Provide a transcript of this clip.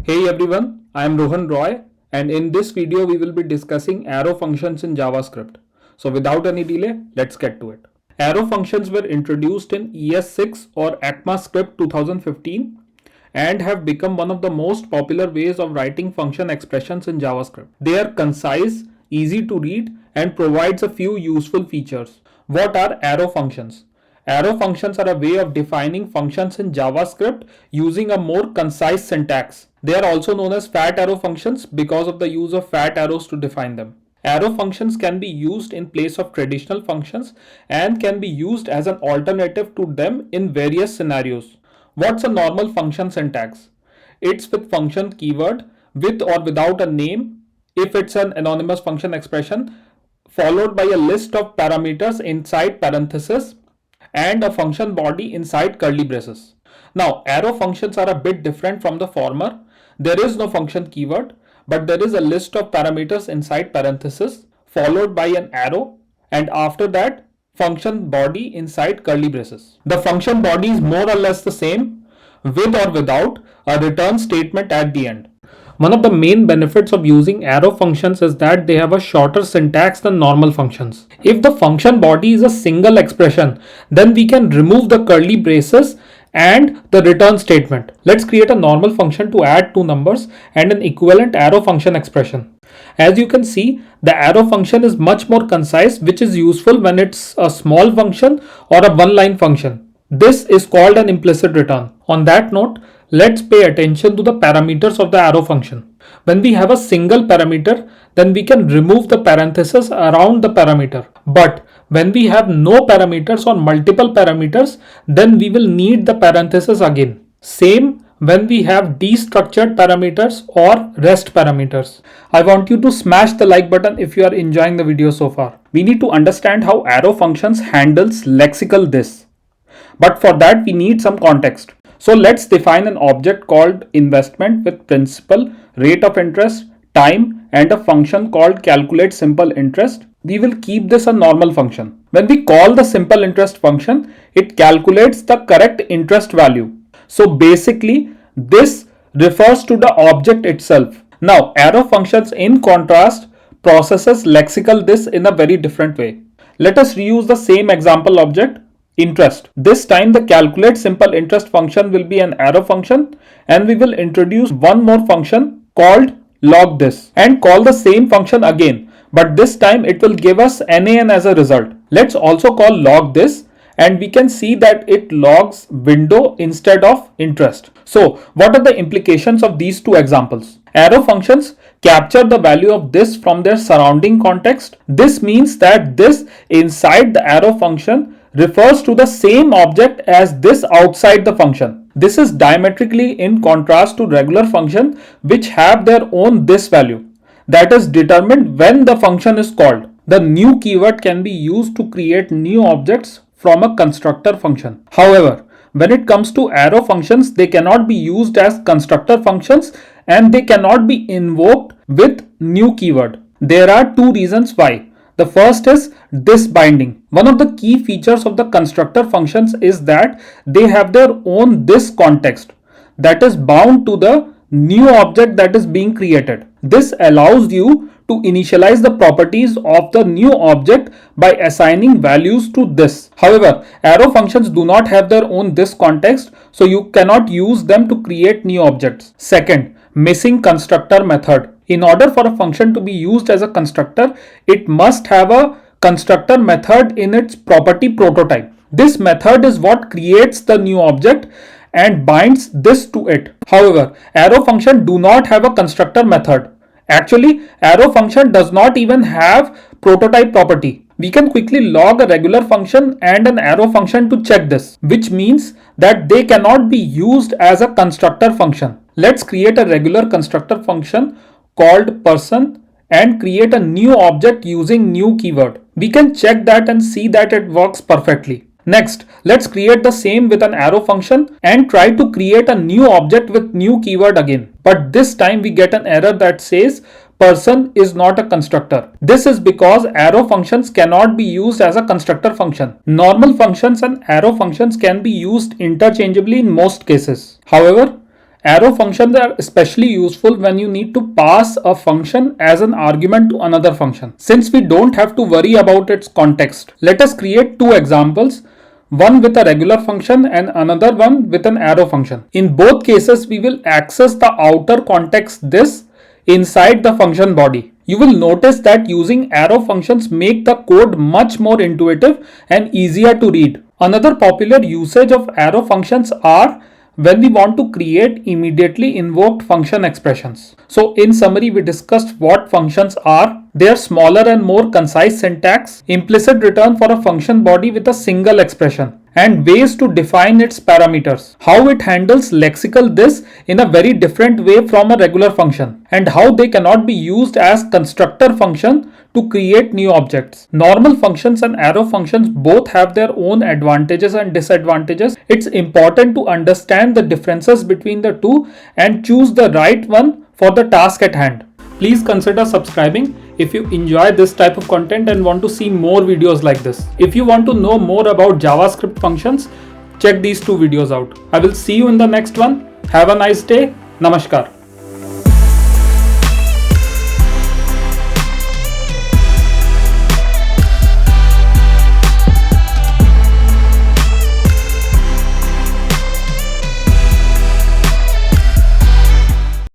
Hey everyone, I am Rohan Roy, and in this video we will be discussing arrow functions in JavaScript. So without any delay, let's get to it. Arrow functions were introduced in ES6 or ECMAScript 2015 and have become one of the most popular ways of writing function expressions in JavaScript. They are concise, easy to read, and provides a few useful features. What are arrow functions? Arrow functions are a way of defining functions in JavaScript using a more concise syntax. They are also known as fat arrow functions because of the use of fat arrows to define them. Arrow functions can be used in place of traditional functions and can be used as an alternative to them in various scenarios. What's a normal function syntax? It's with function keyword with or without a name if it's an anonymous function expression, followed by a list of parameters inside parentheses and a function body inside curly braces. Now, arrow functions are a bit different from the former. There is no function keyword, but there is a list of parameters inside parentheses followed by an arrow, and after that function body inside curly braces. The function body is more or less the same with or without a return statement at the end. One of the main benefits of using arrow functions is that they have a shorter syntax than normal functions. If the function body is a single expression, then we can remove the curly braces and the return statement. Let's create a normal function to add two numbers and an equivalent arrow function expression. As you can see, the arrow function is much more concise, which is useful when it's a small function or a one-line function. This is called an implicit return. On that note, let's pay attention to the parameters of the arrow function. When we have a single parameter, then we can remove the parentheses around the parameter. But when we have no parameters or multiple parameters, then we will need the parentheses again. Same when we have destructured parameters or rest parameters. I want you to smash the like button if you are enjoying the video so far. We need to understand how arrow functions handles lexical this. But for that we need some context. So let's define an object called investment with principal, rate of interest, time, and a function called calculate simple interest. We will keep this a normal function. When we call the simple interest function, it calculates the correct interest value. So basically, this refers to the object itself. Now, arrow functions in contrast processes lexical this in a very different way. Let us reuse the same example object, interest. This time the calculate simple interest function will be an arrow function, and we will introduce one more function called log this and call the same function again, but this time it will give us NaN as a result. Let's also call log this, and we can see that it logs window instead of interest. So what are the implications of these two examples? Arrow functions capture the value of this from their surrounding context. This means that this inside the arrow function refers to the same object as this outside the function. This is diametrically in contrast to regular functions which have their own this value that is determined when the function is called. The new keyword can be used to create new objects from a constructor function. However, when it comes to arrow functions, they cannot be used as constructor functions and they cannot be invoked with new keyword. There are two reasons why. The first is this binding. One of the key features of the constructor functions is that they have their own this context that is bound to the new object that is being created. This allows you to initialize the properties of the new object by assigning values to this. However, arrow functions do not have their own this context, so you cannot use them to create new objects. Second, missing constructor method. In order for a function to be used as a constructor, it must have a constructor method in its property prototype. This method is what creates the new object and binds this to it. However, arrow function do not have a constructor method. Actually, arrow function does not even have prototype property. We can quickly log a regular function and an arrow function to check this, which means that they cannot be used as a constructor function. Let's create a regular constructor function called person and create a new object using new keyword. We can check that and see that it works perfectly. Next, let's create the same with an arrow function and try to create a new object with new keyword again. But this time we get an error that says person is not a constructor. This is because arrow functions cannot be used as a constructor function. Normal functions and arrow functions can be used interchangeably in most cases. However, Arrow functions are especially useful when you need to pass a function as an argument to another function. Since we don't have to worry about its context, let us create two examples, one with a regular function and another one with an arrow function. In both cases, we will access the outer context this inside the function body. You will notice that using arrow functions make the code much more intuitive and easier to read. Another popular usage of arrow functions are when we want to create immediately invoked function expressions. So in summary, we discussed what functions are, their smaller and more concise syntax, implicit return for a function body with a single expression, and ways to define its parameters, how it handles lexical this in a very different way from a regular function, and how they cannot be used as constructor function to create new objects. Normal functions and arrow functions both have their own advantages and disadvantages. It's important to understand the differences between the two and choose the right one for the task at hand. Please consider subscribing if you enjoy this type of content and want to see more videos like this. If you want to know more about JavaScript functions, check these two videos out. I will see you in the next one. Have a nice day. Namaskar.